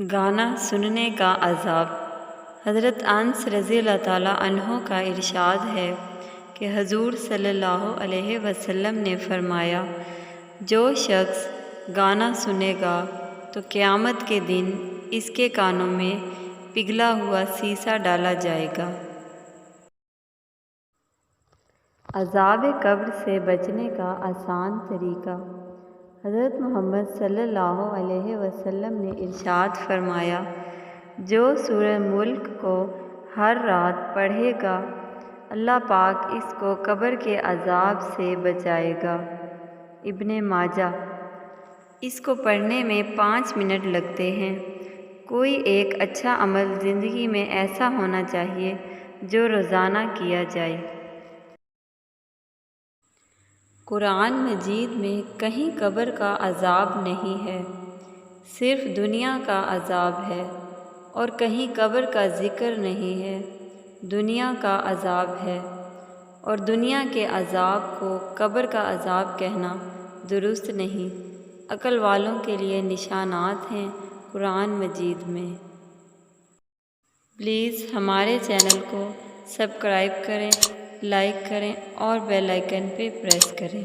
گانا سننے کا عذاب۔ حضرت انس رضی اللہ تعالیٰ عنہ کا ارشاد ہے کہ حضور صلی اللہ علیہ وسلم نے فرمایا، جو شخص گانا سنے گا تو قیامت کے دن اس کے کانوں میں پگھلا ہوا سیسا ڈالا جائے گا۔ عذاب قبر سے بچنے کا آسان طریقہ۔ حضرت محمد صلی اللہ علیہ وسلم نے ارشاد فرمایا، جو سورہ ملک کو ہر رات پڑھے گا اللہ پاک اس کو قبر کے عذاب سے بچائے گا۔ ابن ماجہ۔ اس کو پڑھنے میں 5 منٹ لگتے ہیں۔ کوئی ایک اچھا عمل زندگی میں ایسا ہونا چاہیے جو روزانہ کیا جائے۔ قرآن مجید میں کہیں قبر کا عذاب نہیں ہے، صرف دنیا کا عذاب ہے، اور کہیں قبر کا ذکر نہیں ہے، دنیا کا عذاب ہے، اور دنیا کے عذاب کو قبر کا عذاب کہنا درست نہیں۔ عقل والوں کے لیے نشانات ہیں قرآن مجید میں۔ پلیز ہمارے چینل کو سبسکرائب کریں، لائک کریں اور بیل آئیکن پہ پریس کریں۔